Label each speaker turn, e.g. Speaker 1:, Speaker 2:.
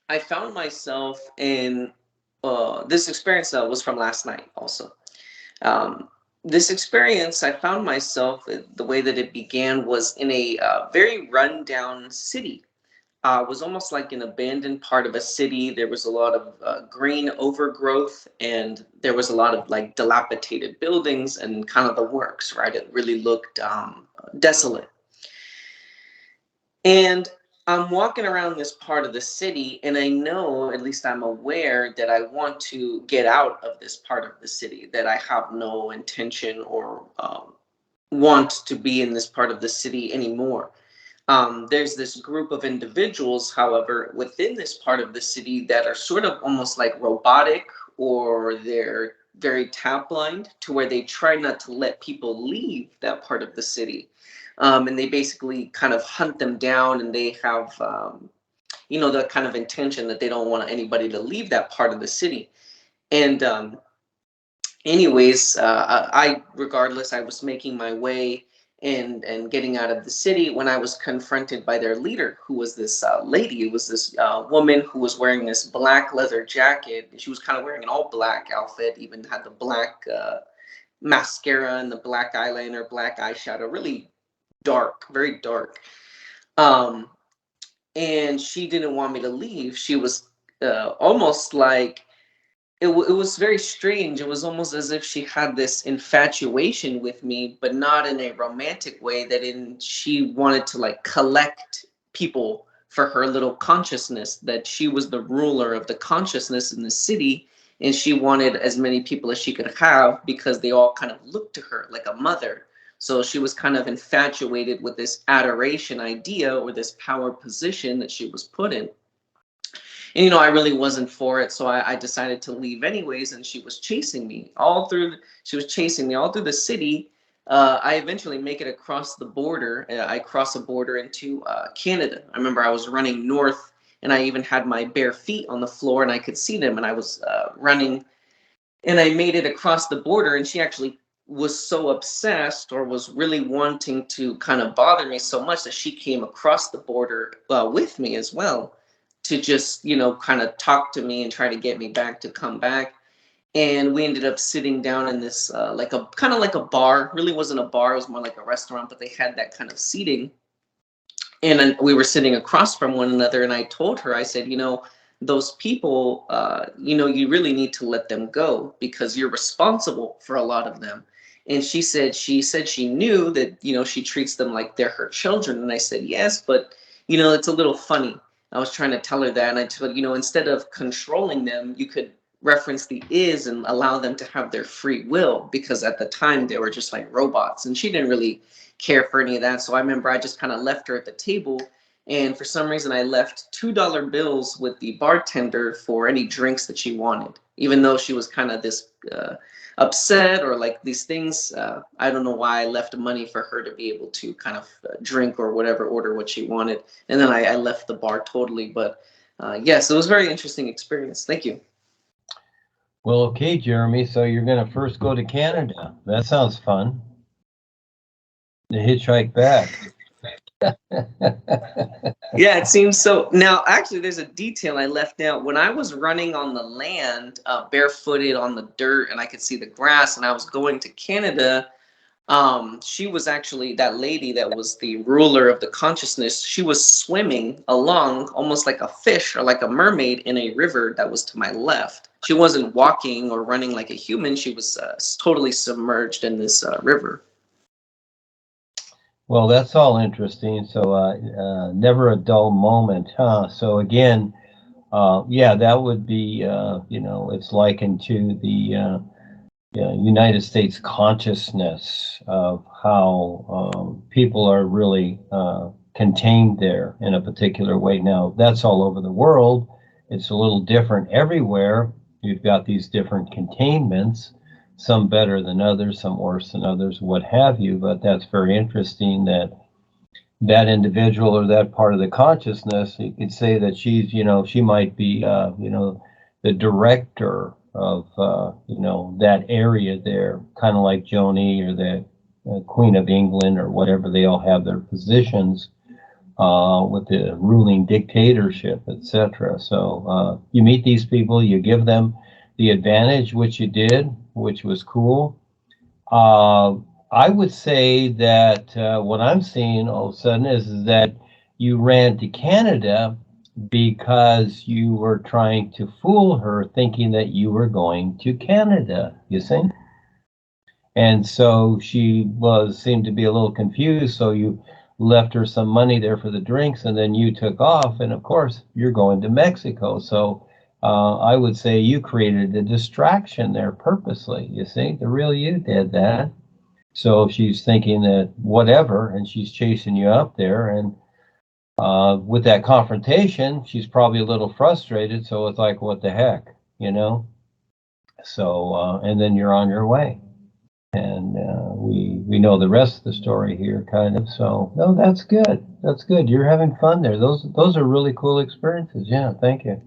Speaker 1: I found myself in this experience that was from last night also. Um, this experience, I found myself, the way that it began was in a very rundown city. It was almost like an abandoned part of a city. There was a lot of green overgrowth, and there was a lot of like dilapidated buildings and kind of the works, right? It really looked desolate. And I'm walking around this part of the city, and I know, at least I'm aware, that I want to get out of this part of the city, that I have no intention or want to be in this part of the city anymore. There's this group of individuals, however, within this part of the city that are sort of almost like robotic, or they're very tap blind to where they try not to let people leave that part of the city. And they basically kind of hunt them down, and they have, the kind of intention that they don't want anybody to leave that part of the city. And anyways, regardless, I was making my way and getting out of the city when I was confronted by their leader, who was this lady. It was this woman who was wearing this black leather jacket. She was kind of wearing an all black outfit, even had the black mascara and the black eyeliner, black eyeshadow, really dark, very dark. Um, and she didn't want me to leave. She was almost like, it was very strange. It was almost as if she had this infatuation with me, but not in a romantic way, that in she wanted to like collect people for her little consciousness, that she was the ruler of the consciousness in the city, and she wanted as many people as she could have because they all kind of looked to her like a mother. So she was kind of infatuated with this adoration idea, or this power position that she was put in. And I really wasn't for it, so I decided to leave anyways. And she was chasing me all through. She was chasing me all through the city. I eventually make it across the border. I cross a border into Canada. I remember I was running north, and I even had my bare feet on the floor, and I could see them. And I was running, and I made it across the border. And she actually was so obsessed, or was really wanting to kind of bother me so much, that she came across the border with me as well, to just kind of talk to me and try to get me back to come back. And we ended up sitting down in this like a kind of like a bar. Really wasn't a bar, it was more like a restaurant, but they had that kind of seating. And then we were sitting across from one another, and I told her, I said, those people, you really need to let them go, because you're responsible for a lot of them. And she said she knew that, she treats them like they're her children. And I said, yes, but it's a little funny. I was trying to tell her that, and I told, instead of controlling them, you could reference the is and allow them to have their free will, because at the time they were just like robots, and she didn't really care for any of that. So I remember I just kind of left her at the table, and for some reason I left $2 bills with the bartender for any drinks that she wanted, even though she was kind of this upset, or like these things. I don't know why I left money for her to be able to kind of drink or whatever, order what she wanted. And then I left the bar totally. But yes, it was a very interesting experience. Thank you.
Speaker 2: Well, okay, Jeremy, so you're going to first go to Canada. That sounds fun. To hitchhike back.
Speaker 1: Yeah, it seems so. Now, actually, there's a detail I left out. When I was running on the land, barefooted on the dirt, and I could see the grass, and I was going to Canada, she was actually, that lady that was the ruler of the consciousness. She was swimming along almost like a fish, or like a mermaid, in a river that was to my left. She wasn't walking or running like a human. She was totally submerged in this river.
Speaker 2: Well, that's all interesting. So never a dull moment, huh? So again, yeah, that would be, it's likened to the United States consciousness of how people are really contained there in a particular way. Now, that's all over the world. It's a little different everywhere. You've got these different containments, some better than others, some worse than others, what have you. But that's very interesting that that individual, or that part of the consciousness, you could say that she's, she might be, the director of, that area there, kind of like Joni, or the Queen of England, or whatever. They all have their positions. with the ruling dictatorship, etc. So you meet these people, you give them the advantage, which you did, which was cool. Uh, I would say that what I'm seeing all of a sudden is that you ran to Canada because you were trying to fool her, thinking that you were going to Canada, you see? And so she seemed to be a little confused, so you left her some money there for the drinks, and then you took off, and of course, you're going to Mexico. So I would say you created a distraction there purposely, you see? The real you did that. So she's thinking that whatever, and she's chasing you up there, and with that confrontation, she's probably a little frustrated, so it's like, what the heck, you know? So, and then you're on your way. And we know the rest of the story here, kind of. So, no, that's good. That's good. You're having fun there. Those are really cool experiences. Yeah, thank you.